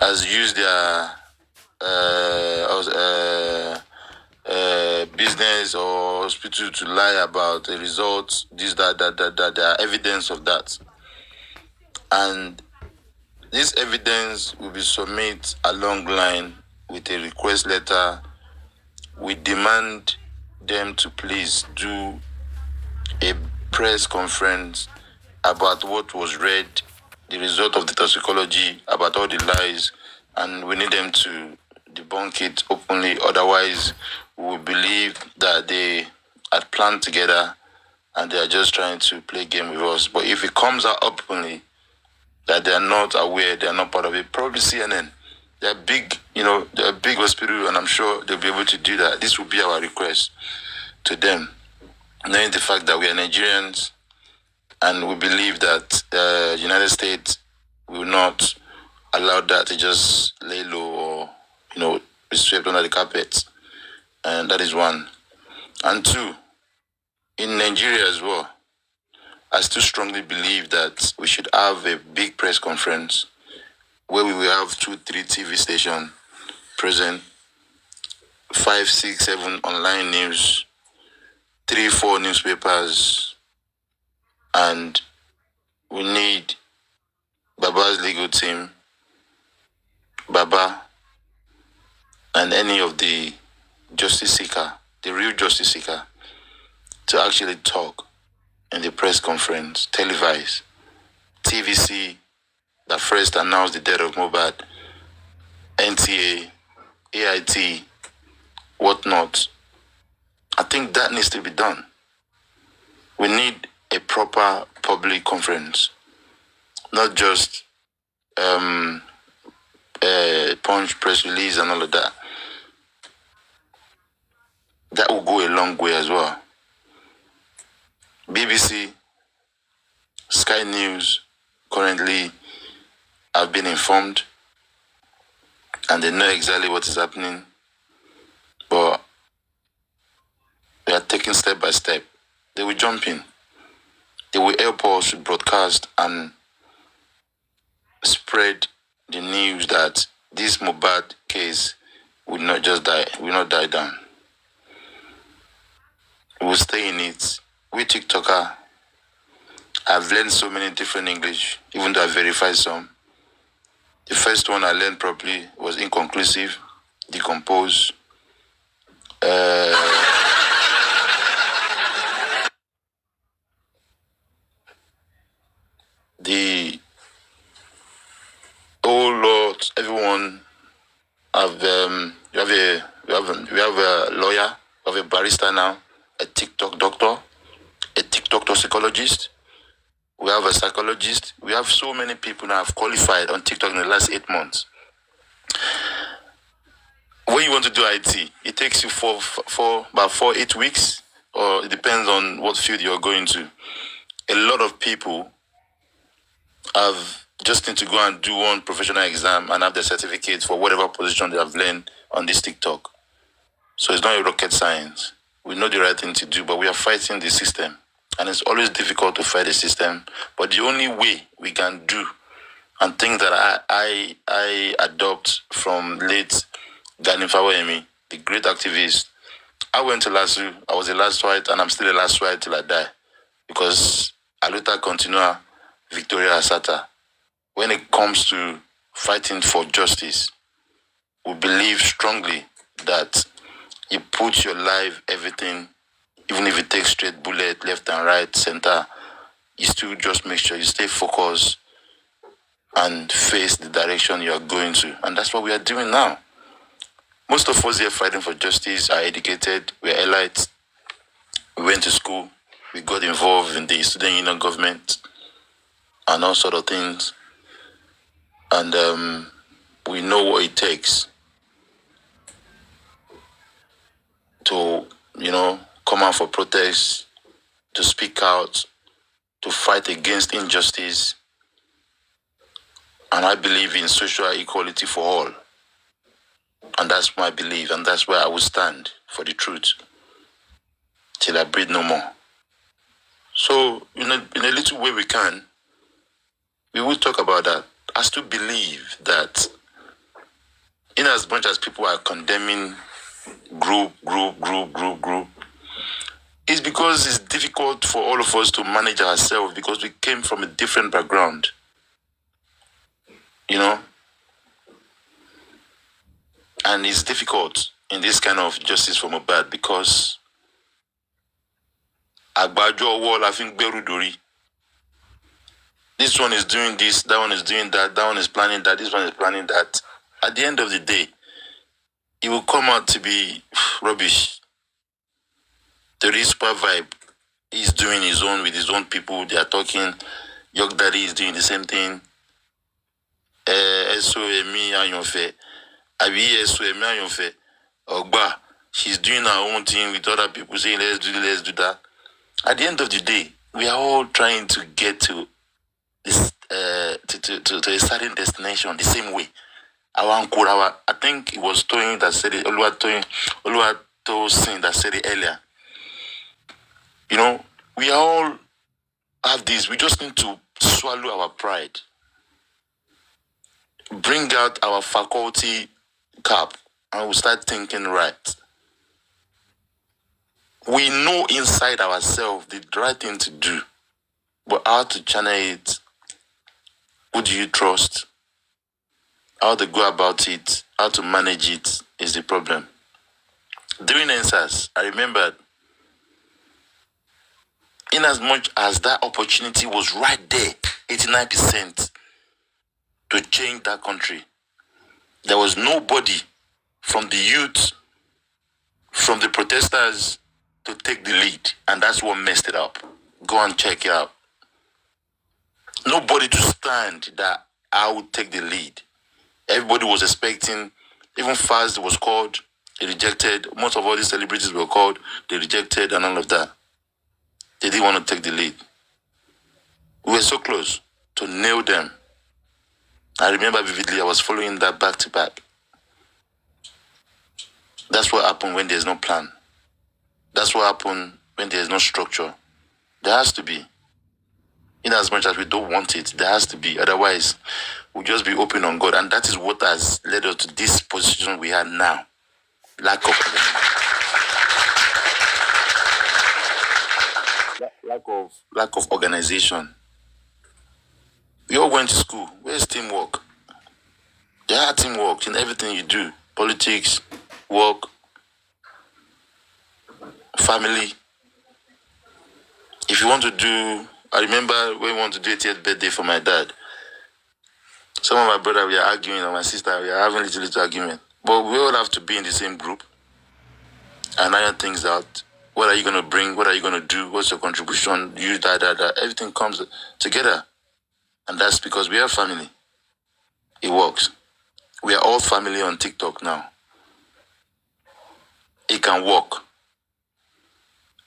has used their business or hospital to lie about the results, this, that, there are evidence of that. And this evidence will be submitted along line with a request letter. We demand them to please do a press conference about what was read, the result of the toxicology, about all the lies, and we need them to debunk it openly. Otherwise, we will believe that they had planned together and they are just trying to play game with us. But if it comes out openly that they are not aware, they are not part of it, probably CNN. They're big, they're a big hospital, and I'm sure they'll be able to do that. This will be our request to them, knowing the fact that we are Nigerians, and we believe that the United States will not allow that to just lay low or, be swept under the carpet. And that is one. And two, in Nigeria as well, I still strongly believe that we should have a big press conference where we will have 2, 3 TV stations present, 5, 6, 7 online news, 3, 4 newspapers, and we need Baba's legal team, Baba, and any of the justice seeker, the real justice seeker, to actually talk in the press conference, televised. TVC that first announced the death of Mohbad, NTA, AIT, whatnot. I think that needs to be done. We need a proper public conference, not just punch press release and all of that. That will go a long way as well. BBC, Sky News currently have been informed and they know exactly what is happening, but they are taking step by step. They will jump in. They will help us to broadcast and spread the news that this Mohbad case will not just die, will not die down. We will stay in it. We TikToker, I've learned so many different English, even though I verified some. The first one I learned properly was inconclusive, decompose. The Lord, everyone have we have a lawyer, we have a barrister now, a TikTok doctor, a TikTok toxicologist. We have a psychologist. We have so many people now have qualified on TikTok in the last 8 months. When you want to do IT, it takes you about 4-8 weeks, or it depends on what field you're going to. A lot of people have just need to go and do one professional exam and have their certificate for whatever position they have learned on this TikTok. So it's not a rocket science. We know the right thing to do, but we are fighting the system. And it's always difficult to fight the system. But the only way we can do, and things that I adopt from late Gani Fawemi, the great activist. I went to LASU. I was the last white, and I'm still the last white till I die. Because Aluta Continua, Victoria Asata. When it comes to fighting for justice, we believe strongly that you put your life, everything, even if it takes straight bullet, left and right, center, you still just make sure you stay focused and face the direction you are going to. And that's what we are doing now. Most of us here fighting for justice are educated, we are elites, we went to school, we got involved in the student union government and all sort of things. And we know what it takes to, come out for protests, to speak out, to fight against injustice. And I believe in social equality for all. And that's my belief, and that's where I will stand for the truth till I breathe no more. So, in a little way we will talk about that. I still believe that in as much as people are condemning group, it's because it's difficult for all of us to manage ourselves because we came from a different background. You know? And it's difficult in this kind of justice for Mohbad because Agbajo wall, I think Berudori. This one is doing this, that one is doing that one is planning that, this one is planning that. At the end of the day, it will come out to be rubbish. The super vibe is doing his own with his own people. They are talking. York Daddy is doing the same thing. Ogba, she's doing her own thing with other people saying let's do that. At the end of the day, we are all trying to get to this to a certain destination the same way. I think it was Toyin that said it, Oluwatosin that said it earlier. You know, we all have this. We just need to swallow our pride. Bring out our faculty cap and we'll start thinking right. We know inside ourselves the right thing to do, but how to channel it, who do you trust, how to go about it, how to manage it is the problem. During NSAS, I remembered, in as much as that opportunity was right there, 89%, to change that country, there was nobody from the youth, from the protesters to take the lead. And that's what messed it up. Go and check it out. Nobody to stand that I would take the lead. Everybody was expecting, even Faz was called, they rejected. Most of all these celebrities were called, they rejected and all of that. They didn't want to take the lead. We were so close to nail them. I remember vividly, I was following that back to back. That's what happened when there's no plan. That's what happened when there's no structure. There has to be. In as much as we don't want it, there has to be. Otherwise, we'll just be open on God. And that is what has led us to this position we are now. Lack of organization. We all went to school. Where's teamwork? There are teamwork in everything you do. Politics, work, family. If you want to do, I remember when we wanted to do 80th birthday for my dad. Some of my brother, we are arguing, and my sister, we are having a little argument. But we all have to be in the same group and iron things out. What are you going to bring? What are you going to do? What's your contribution? You, that. Everything comes together. And that's because we are family. It works. We are all family on TikTok now. It can work.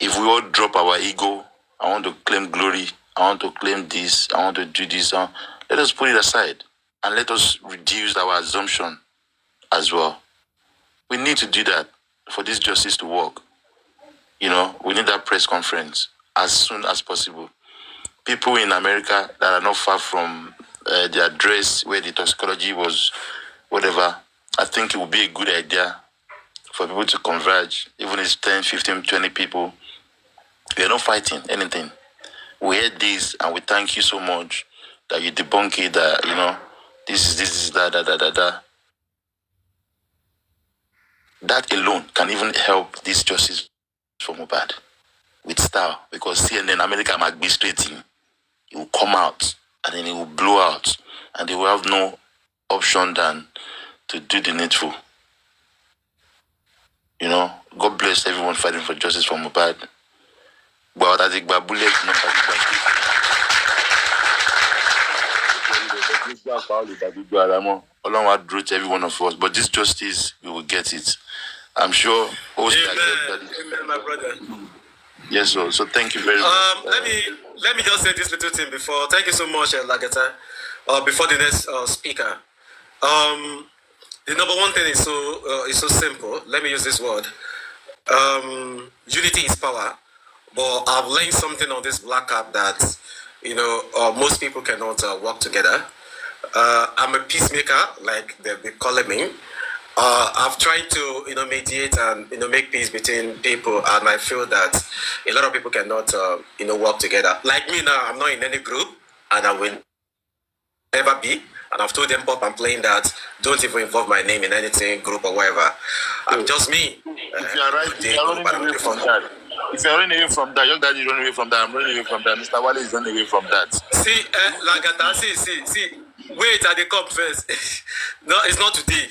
If we all drop our ego, I want to claim glory, I want to claim this, I want to do this, let us put it aside and let us reduce our assumption as well. We need to do that for this justice to work. You know, we need that press conference as soon as possible. People in America that are not far from the address where the toxicology was, whatever, I think it would be a good idea for people to converge, even if it's 10, 15, 20 people. We are not fighting anything. We heard this and we thank you so much that you debunk it, that, you know, this is that. That alone can even help this justice for Mohbad with style, because CNN America might be straight in. It will come out and then it will blow out and they will have no option than to do the needful. You know, God bless everyone fighting for justice for Mohbad. But I think bullet every one of us. But this justice, we will get it. I'm sure. Amen, my brother. Yes, sir. So thank you very much. Let me just say this little thing before. Thank you so much, Lagata. Before the next speaker. The number one thing is so simple. Let me use this word. Unity is power. But I've learned something on this black app that, you know, most people cannot work together. I'm a peacemaker, like they've been calling me. I've tried to, mediate and make peace between people, and I feel that a lot of people cannot, work together. Like me now, I'm not in any group, and I will never be. And I've told them pop and plain that don't even involve my name in anything, group or whatever. I'm just me. If you are right, if you are running away from that. If you are running away from that, your daddy running away from that, I'm running away from that, Mr. Wale is running away from that. See, Lagata, see, wait, I dey come first. No, it's not today.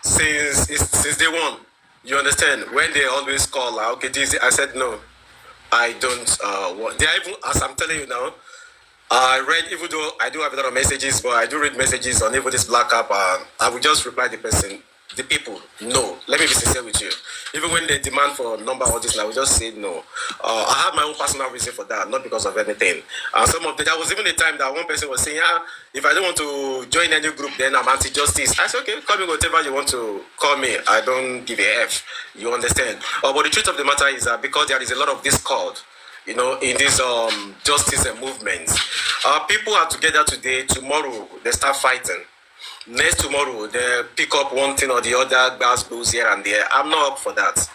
Since day one, you understand? When they always call, okay, this, I said no, I don't want. They are even, as I'm telling you now, I read, even though I do have a lot of messages, but I do read messages on even this black app, I will just reply the person, the people, no. Let me be sincere with you. Even when they demand for number or this, I will just say no. I have my own personal reason for that, not because of anything. There was even a time that one person was saying, if I don't want to join any group, then I'm anti-justice. I said, okay, call me whatever you want to call me. I don't give a F. You understand? But the truth of the matter is that because there is a lot of discord, in this justice and movements, people are together today. Tomorrow they start fighting. Next tomorrow they pick up one thing or the other, gas goes here and there. I'm not up for that.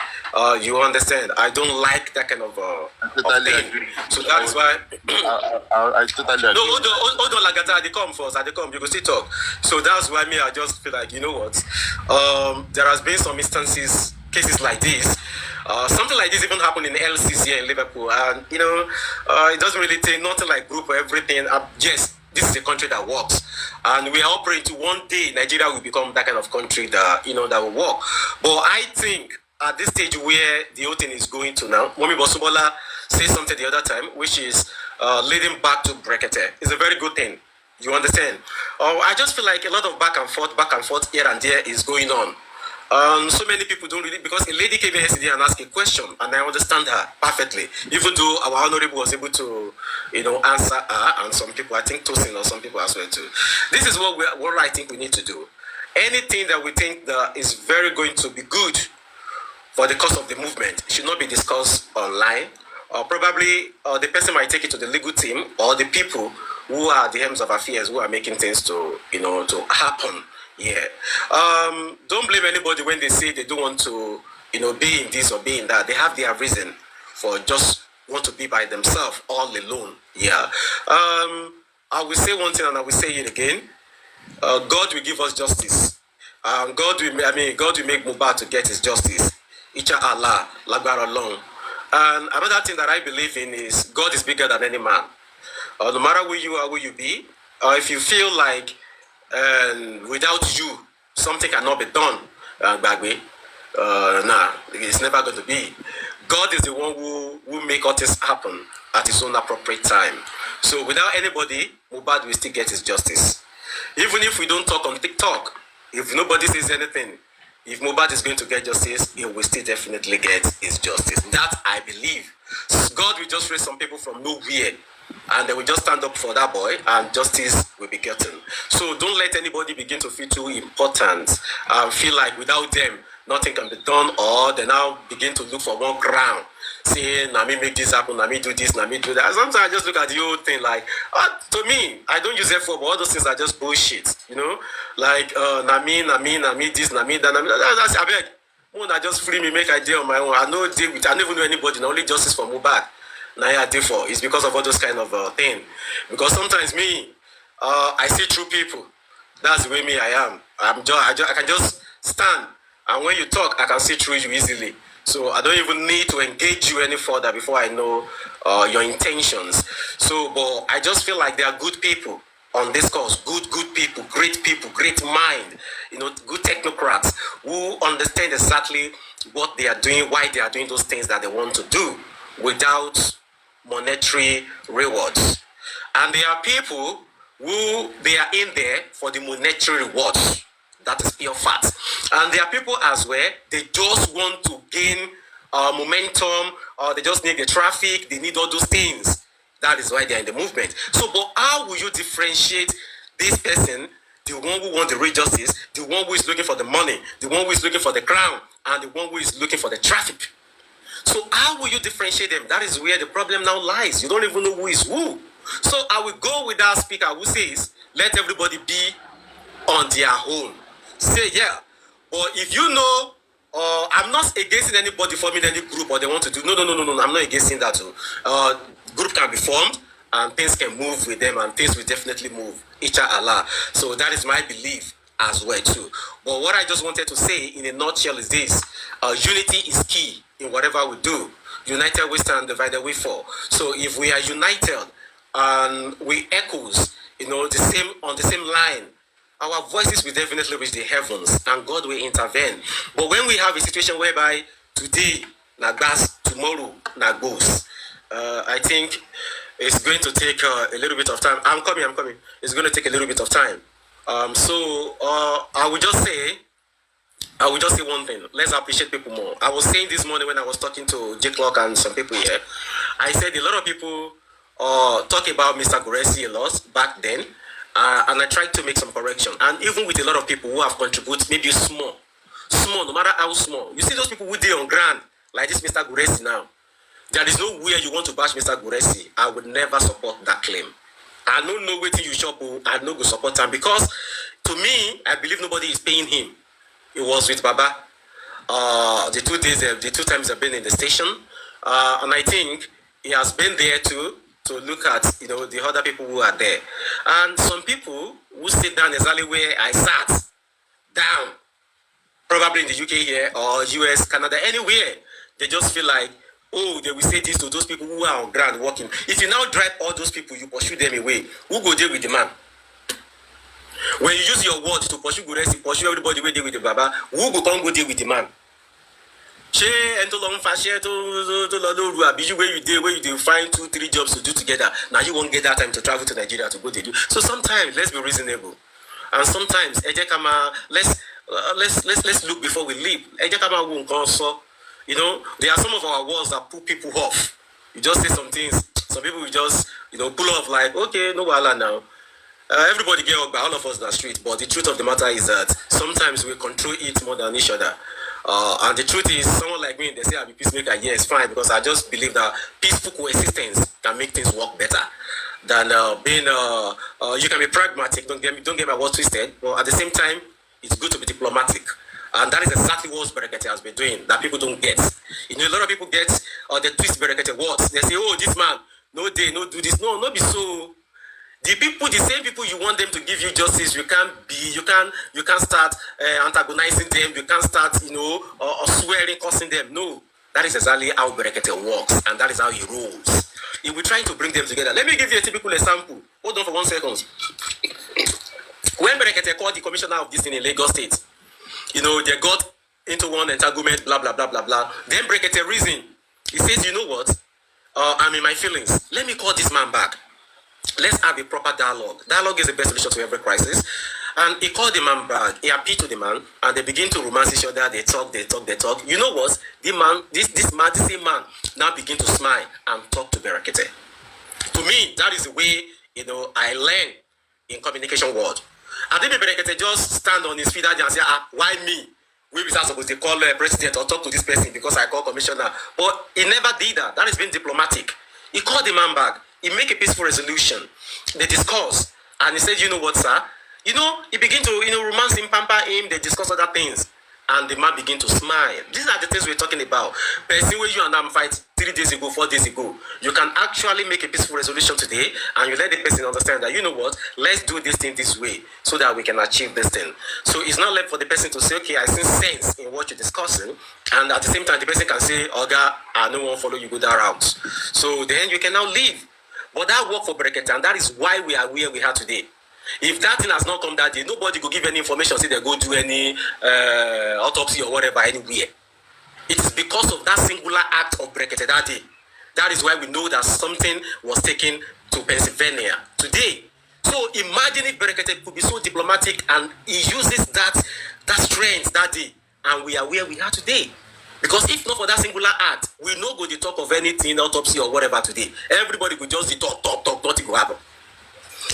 You understand? I don't like that kind of thing. Agree. So that's why. I totally agree. No, hold on, Lagata. They come first. They come. You can still talk. So that's why I just feel like, you know what? There has been some cases like this. Something like this even happened in LCs here in Liverpool, and it doesn't really take nothing like group or everything. Yes, this is a country that works, and we are operating to one day Nigeria will become that kind of country that that will work. But I think at this stage where the whole thing is going to now, Wunmi Bosubola said something the other time, which is leading back to W0RŽT. It's a very good thing. You understand? I just feel like a lot of back and forth here and there is going on. So many people don't really, because a lady came here yesterday and asked a question, and I understand her perfectly. Even though our honorable was able to, answer her, and some people, I think Tosin or some people as well too. This is what I think we need to do. Anything that we think that is very going to be good for the cause of the movement should not be discussed online. Or probably the person might take it to the legal team or the people who are the helms of affairs who are making things to, to happen. Yeah. Don't blame anybody when they say they don't want to, be in this or be in that. They have their reason for just want to be by themselves, all alone. Yeah. I will say one thing and I will say it again. God will give us justice. God will make Mohbad to get his justice. Icha Allah, Lagbar alone. And another thing that I believe in is God is bigger than any man. No matter who you are, who you be, if you feel like without you, something cannot be done, it's never going to be. God is the one who make all this happen at his own appropriate time. So without anybody, Mohbad will still get his justice. Even if we don't talk on TikTok, if nobody says anything, if Mohbad is going to get justice, he will still definitely get his justice. That I believe. God will just raise some people from nowhere, and they will just stand up for that boy, and justice will be gotten. So don't let anybody begin to feel too important, feel like without them, nothing can be done, or they now begin to look for one crown, saying, "Na me make this happen, na me do this, na me do that." Sometimes I just look at the whole thing like, to me, I don't use F4, but all those things are just bullshit, like, na me this, na me that, na me that. That's, I beg, I just free me, make I deal on my own. I don't even know anybody, na only justice for Mohbad. Now I deal for. It's because of all those kind of thing. Because sometimes me, I see true people. That's the way me I am. I can just stand, and when you talk, I can see through you easily. So I don't even need to engage you any further before I know your intentions. So, but I just feel like there are good people on this course. Good people, great mind. Good technocrats who understand exactly what they are doing, why they are doing those things that they want to do, without monetary rewards. And there are people who they are in there for the monetary rewards. That is pure fact. And there are people as well, they just want to gain momentum, or they just need the traffic, they need all those things. That is why they are in the movement. So, but how will you differentiate this person, the one who wants the real justice, the one who is looking for the money, the one who is looking for the crown, and the one who is looking for the traffic? So how will you differentiate them? That is where the problem now lies. You don't even know who is who. So I will go with that speaker who says, let everybody be on their own. Say, yeah, But if you know, I'm not against anybody forming any group or they want to do. No. I'm not against that too. Group can be formed and things can move with them and things will definitely move. Inshallah. So that is my belief as well too. But what I just wanted to say in a nutshell is this: unity is key in whatever we do. United we stand, divided we fall. So if we are united and we echoes, on the same line, our voices will definitely reach the heavens and God will intervene. But when we have a situation whereby today na gas, tomorrow na goes, I think it's going to take a little bit of time. I'm coming. It's going to take a little bit of time. So I will just say one thing. Let's appreciate people more. I was saying this morning when I was talking to J Clock and some people here, I said a lot of people talk about Mr. Guresi a lot back then, and I tried to make some correction. And even with a lot of people who have contributed, maybe small, no matter how small. You see those people who did on ground, like this Mr. Guresi now. There is no way you want to bash Mr. Guresi. I would never support that claim. I don't know waiting you shop. I no go support him because to me, I believe nobody is paying him. It was with Baba. The two times I've been in the station, and I think he has been there to look at the other people who are there, and some people who sit down exactly where I sat down, probably in the UK here or US, Canada, anywhere. They just feel like, oh, they will say this to those people who are on ground working. If you now drive all those people, you pursue them away. Who go there with the man? When you use your words to pursue Guresi, pursue everybody where they with the Baba, who go come go there with the man? Where you find 2-3 jobs to do together. Now you won't get that time to travel to Nigeria to go to do. So sometimes let's be reasonable, and sometimes let's look before we leap. There are some of our words that put people off. You just say some things, some people will just pull off like, okay, no wahala now. Everybody get up by all of us in the street, but the truth of the matter is that sometimes we control it more than each other. And the truth is, someone like me, they say I'll be peacemaker. Yes, fine, because I just believe that peaceful coexistence can make things work better than being. You can be pragmatic. Don't get my words twisted. But at the same time, it's good to be diplomatic, and that is exactly what Berekete has been doing. That people don't get. A lot of people get the twist Berekete words. They say, "Oh, this man, no day, no do this." No, not be so. The same people you want them to give you justice, you can't start antagonizing them, you can't start, or swearing, cursing them. No, that is exactly how Berekete works, and that is how he rolls. If we're trying to bring them together, let me give you a typical example. Hold on for 1 second. When Berekete called the commissioner of this thing in Lagos State, they got into one entanglement, blah, blah, blah, blah, blah. Then Berekete reason. He says, you know what? I'm in my feelings. Let me call this man back. Let's have a proper dialogue. Dialogue is the best solution to every crisis. And he called the man back. He appealed to the man, and they begin to romance each other. They talk. You know what? The same man, now begin to smile and talk to Berekete. To me, that is the way I learn in communication world. And then Berekete just stand on his feet and say, why me? We were supposed to call president or talk to this person because I call commissioner. But he never did that. That has been diplomatic. He called the man back. He make a peaceful resolution. They discuss. And he said, you know what, sir? He begin to, romance him, pamper him. They discuss other things. And the man begin to smile. These are the things we're talking about. Person where you and I fight 3 days ago, 4 days ago. You can actually make a peaceful resolution today. And you let the person understand that, you know what? Let's do this thing this way so that we can achieve this thing. So it's not left for the person to say, okay, I see sense in what you're discussing. And at the same time, the person can say, Oga, I no one follow you, go that route. So then you can now leave. But that worked for Berekete, and that is why we are where we are today. If that thing has not come that day, nobody will give any information, say they go do any autopsy or whatever anywhere. It is because of that singular act of Berekete that day. That is why we know that something was taken to Pennsylvania today. So imagine if Berekete could be so diplomatic and he uses that strength that day, and we are where we are today. Because if not for that singular act, we no go to talk of anything, autopsy or whatever today. Everybody could just talk, nothing will happen.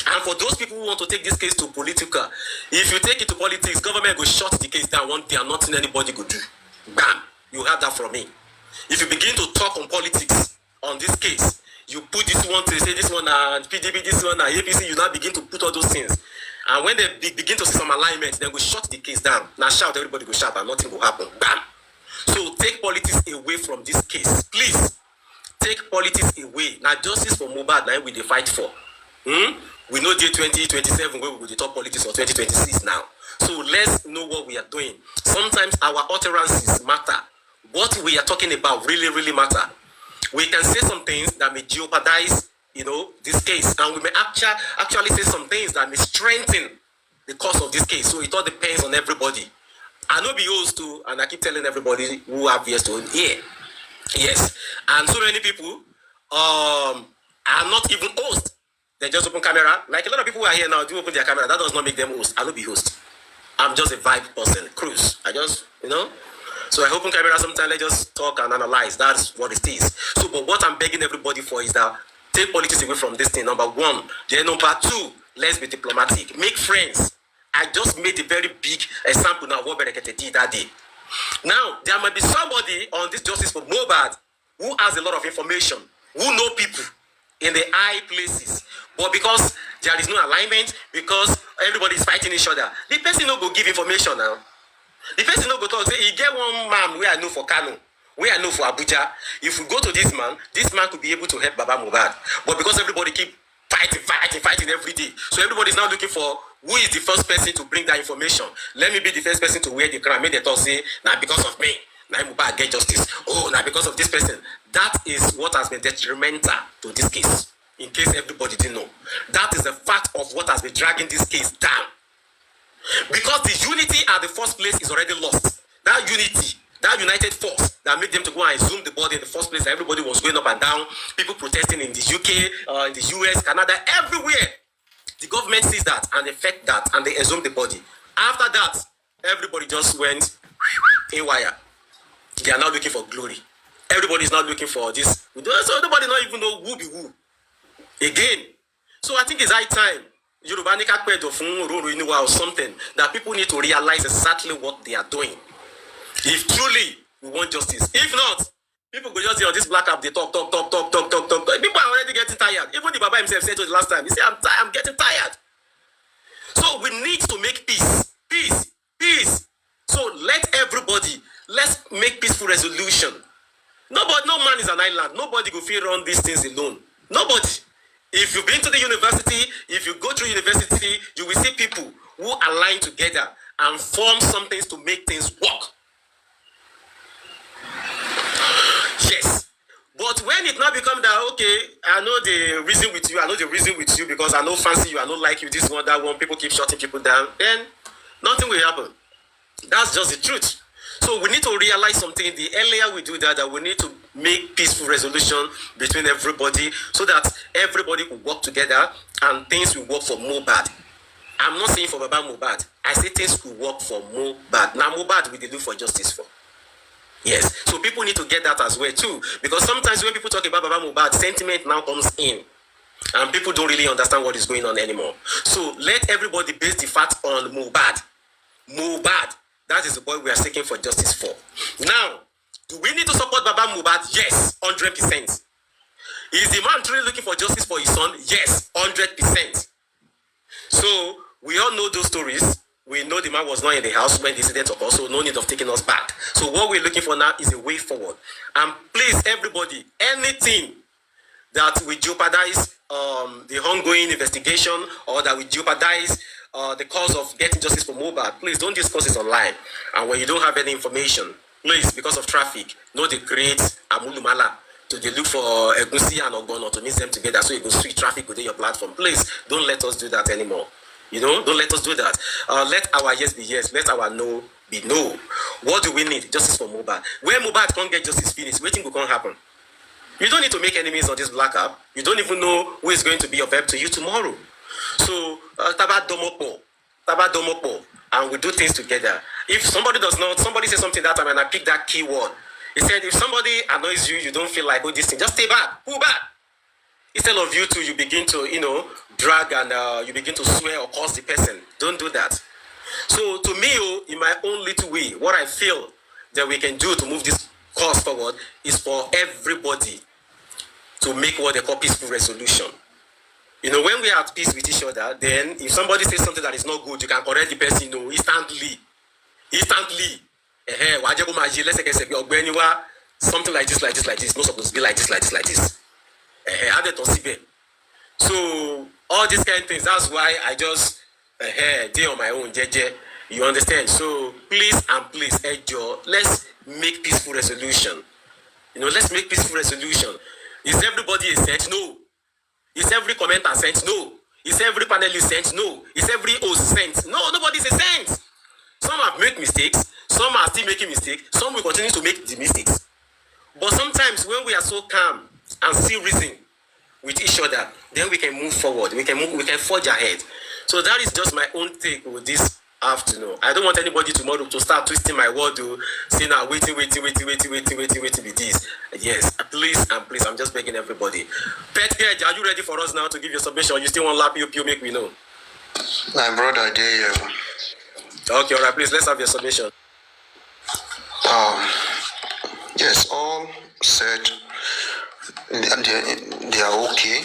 And for those people who want to take this case to political, if you take it to politics, government will shut the case down one day and nothing anybody could do. Bam! You have that from me. If you begin to talk on politics on this case, you put this one to say this one PDP, this one APC, you now begin to put all those things. And when they begin to see some alignment, then we shut the case down. Now shout, everybody go shout, and nothing will happen. Bam! So take politics away from this case. Please, take politics away. Now justice for Mohbad, now we dey fight for. We know day 2027 where we go to talk politics for 2026 now. So let's know what we are doing. Sometimes our utterances matter. What we are talking about really, really matter. We can say some things that may jeopardize, this case, and we may actually say some things that may strengthen the cause of this case. So it all depends on everybody. I know be host too, and I keep telling everybody who have ears to hear. Yes, and so many people are not even host. They just open camera. Like a lot of people who are here now do open their camera. That does not make them host. I don't be host. I'm just a vibe person. Cruise. I just, So I open camera sometimes. Let's just talk and analyze. That's what it is. So, but what I'm begging everybody for is that take politics away from this thing. Number one. Then number two, let's be diplomatic. Make friends. I just made a very big example now of what W0RZT did that day. Now, there might be somebody on this justice for Mohbad who has a lot of information, who know people in the high places. But because there is no alignment, because everybody is fighting each other, the person no go give information now. The person no go talk, say, he get one man where I know for Kano, where I know for Abuja. If we go to this man could be able to help Baba Mohbad. But because everybody keep fighting every day, so everybody is now looking for who is the first person to bring that information. Let me be the first person to wear the crown. Make the talk say, now because of me, now Mohbad get justice. Oh, now because of this person. That is what has been detrimental to this case. In case everybody didn't know. That is the fact of what has been dragging this case down. Because the unity at the first place is already lost. That unity, that united force that made them to go and exhume the body in the first place, everybody was going up and down, people protesting in the UK, in the US, Canada, everywhere. The government sees that and they effect that and they exhume the body. After that, everybody just went haywire. They are now looking for glory. Everybody is now looking for this. So nobody not even know who be who. Again. So I think it's high time. Or something that people need to realize exactly what they are doing. If truly we want justice. If not, people go just on this black app, they talk. People are already getting tired. Even the Baba himself said to the last time, he said, I'm getting tired. So we need to make peace. Peace. So let's make peaceful resolution. No man is an island. Nobody go feel run these things alone. Nobody. If you've been to the university, if you go through university, you will see people who align together and form some things to make things work. Yes. But when it now becomes that, okay, I know the reason with you, because I know fancy you, I know like you, this one, that one, people keep shutting people down, then nothing will happen. That's just the truth. So we need to realize something. The earlier we do that we need to make peaceful resolution between everybody so that everybody will work together and things will work for Mohbad. I'm not saying for Baba Mohbad. I say things will work for Mohbad. Now Mohbad we do for justice for. Yes. So people need to get that as well too. Because sometimes when people talk about Baba Mohbad, sentiment now comes in. And people don't really understand what is going on anymore. So let everybody base the fact on Mohbad. Mohbad. That is the boy we are seeking for justice for. Now, do we need to support Baba Mohbad? Yes, 100%. Is the man truly looking for justice for his son? Yes, 100%. So, we all know those stories. We know the man was not in the house when the incident occurred, so no need of taking us back. So what we're looking for now is a way forward. And please, everybody, anything that will jeopardize the ongoing investigation or that will jeopardize the cause of getting justice for Mohbad, please don't discuss it online. And when you don't have any information, please, because of traffic, no they create amulumala to they look for Egusi and Ogono to mix them together so you go street traffic within your platform. Please, don't let us do that anymore. Don't let us do that. Let our yes be yes, let our no be no. What do we need? Justice for Mohbad. When Mohbad can't get justice finished, waiting will can't happen. You don't need to make enemies on this black app. You don't even know who is going to be of help to you tomorrow. So, Taba Domopo, and we do things together. If somebody does not, somebody says something that time and I pick that keyword. He said, if somebody annoys you, you don't feel like, this thing, just stay back, pull back. Instead of you two, you begin to, drag and you begin to swear or curse the person. Don't do that. So, to me, in my own little way, what I feel that we can do to move this cause forward is for everybody to make what they call peaceful resolution. You know, when we are at peace with each other, then if somebody says something that is not good, you can correct the person, you know, instantly. Instantly. Something like this, like this, like this. Not supposed to be like this, like this, like this. So all these kind of things, that's why I just deal on my own, JJ. You understand? So please and please, Ejo, let's make peaceful resolution. You know, let's make peaceful resolution. Is everybody a saint? No. Is every commenter sent? No. Is every panelist sent? No. Is every host sent? No, nobody's a saint. Some have made mistakes. Some are still making mistakes. Some will continue to make the mistakes. But sometimes when we are so calm and still reason with each other, then we can move forward. We can forge ahead. So that is just my own take with this afternoon. I don't want anybody tomorrow to start twisting my word to say now waiting with this. Yes, please and please, I'm just begging everybody. Pet Gage, are you ready for us now to give your submission? You still want lap you make me know? My brother, I dare you. Okay, all right, please, let's have your submission. Yes, all said they are okay.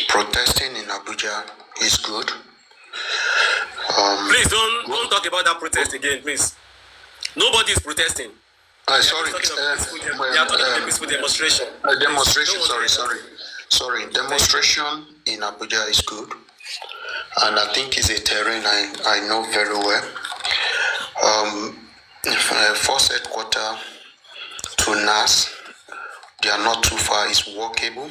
Protesting in Abuja is good. Please don't talk about that protest again, please. Nobody is protesting. Sorry. We are talking about peaceful demonstration. Demonstration. Sorry. Demonstration in Abuja is good, and I think it's a terrain I know very well. Force headquarters to NAS, they are not too far. It's walkable,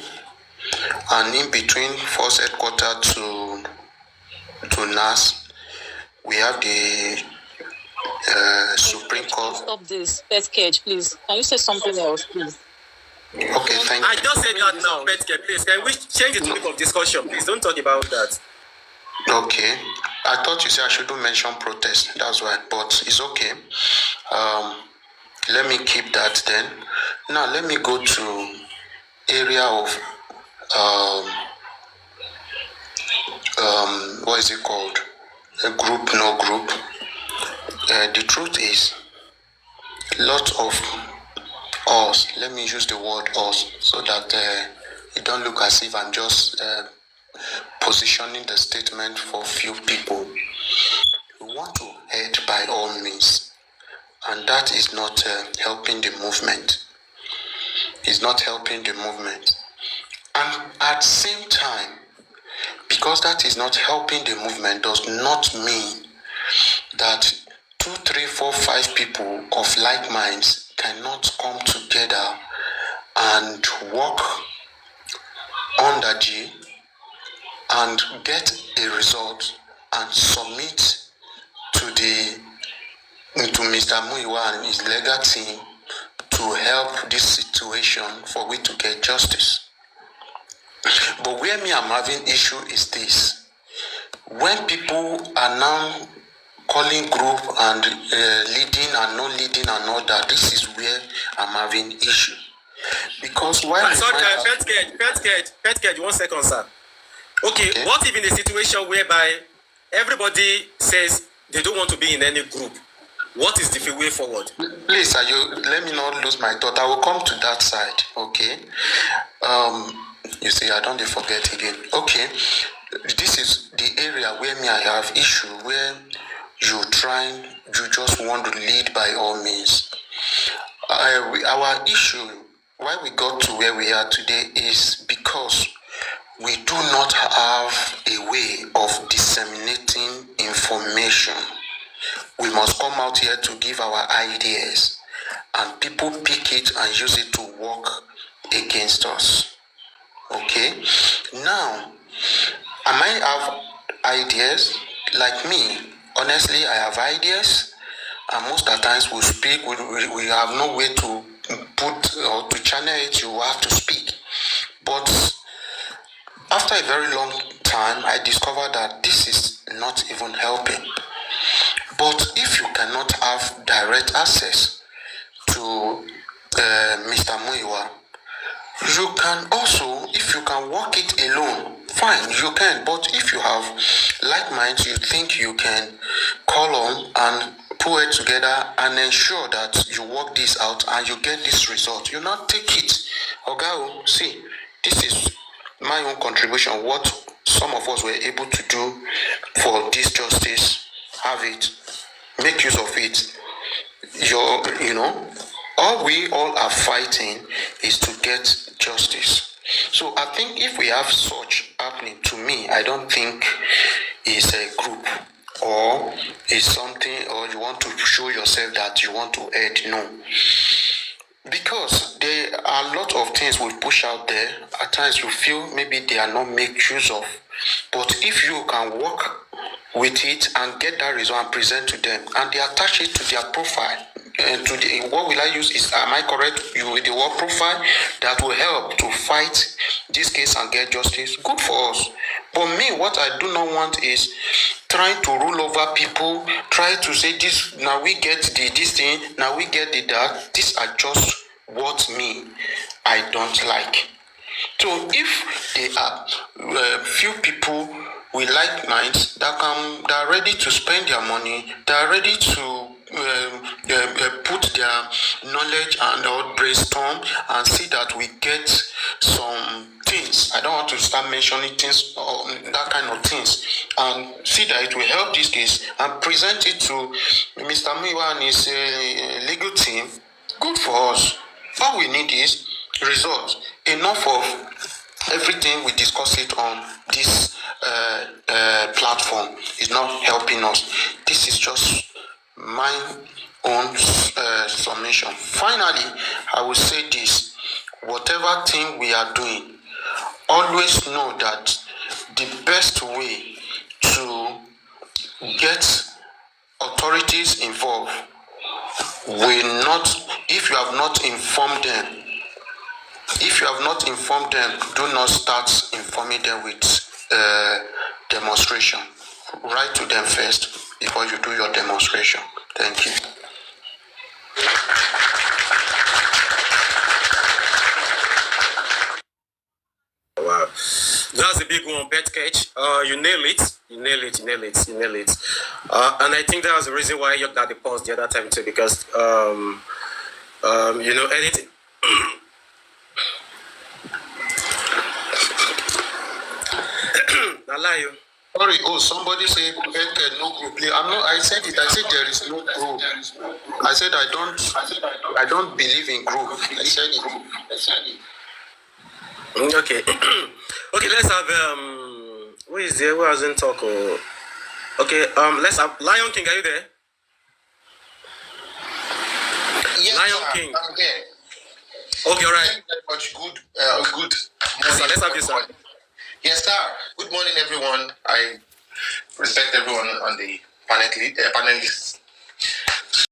and in between force headquarters to NAS, we have the Supreme Court. Stop this, Pet Cage, please. Can you say something else, please? Okay, thank you. I just said that now, Pet Cage, please. Can we change the topic of discussion? Please don't talk about that. Okay. I thought you said I shouldn't mention protest. That's why, but it's okay. Let me keep that then. Now let me go to area of what is it called? A group, no group. The truth is, lot of us, let me use the word us, so that it don't look as if I'm just positioning the statement for few people. We want to head by all means, and that is not helping the movement. It's not helping the movement. And at the same time, because that is not helping the movement does not mean that 2, 3, 4, 5 people of like minds cannot come together and work under G and get a result and submit to Mr. Muiwa and his legal team to help this situation for we to get justice. But where me I'm having issue is this: when people are now calling group and leading and not leading and all that, this is where I'm having issue. Because why? Sorry, Pet Cage, 1 second, sir. Okay, what if in a situation whereby everybody says they don't want to be in any group? What is the way forward? Please, let me not lose my thought. I will come to that side, okay? You see, I don't forget again. Okay, this is the area where I have issue, where you just want to lead by all means. Our issue, why we got to where we are today, is because we do not have a way of disseminating information. We must come out here to give our ideas, and people pick it and use it to work against us. Okay? Now, I might have ideas. Like me, honestly, I have ideas, and most of the times we speak, we have no way to put or to channel it. You have to speak. But after a very long time, I discovered that this is not even helping. But if you cannot have direct access to Mr. Muiwa, you can also, if you can work it alone, fine, you can. But if you have like minds, you think you can call on and pull it together and ensure that you work this out and you get this result. You not take it. Okay, see, this is my own contribution, what some of us were able to do for this justice, have it, make use of it. You know, all we all are fighting is to get justice. So I think if we have such happening, to me, I don't think it's a group or it's something, or you want to show yourself that you want to aid. No. Because there are a lot of things we push out there. At times you feel maybe they are not made use of. But if you can work with it and get that result and present to them, and they attach it to their profile, and to the, what will I use is, am I correct? You with the work profile that will help to fight this case and get justice. Good for us. But me, what I do not want is trying to rule over people, try to say this, now we get this thing, now we get that. These are just what me, I don't like. So if there are few people with like minds that are ready to spend their money, they are ready to put their knowledge and or brainstorm and see that we get some things. I don't want to start mentioning things or that kind of things, and see that it will help this case and present it to Mr. Miwa and his legal team. Good for us. All we need is results. Enough of everything we discuss it on this platform is not helping us. This is just my own summation. Finally, I will say this: whatever thing we are doing, always know that the best way to get authorities involved will not, if you have not informed them, do not start informing them with demonstration. Write to them first before you do your demonstration. Thank you. Wow, that's a big one, pet catch. You nail it. And I think that was the reason why you got the pause the other time too, because you know, anything. I lie you. Sorry, somebody said no group. I'm not. I said it. I said there is no group. I said I don't believe in group. I said it. Okay. Okay, let's have who is there? Who hasn't talked? Okay, let's have Lion King. Are you there? Yes, Lion sir, King. I'm there. Okay, all right. Thank you very much. Good. Good. Yes, sir, let's have you, sir. Yes, sir. Good morning, everyone. I respect everyone on the panelists.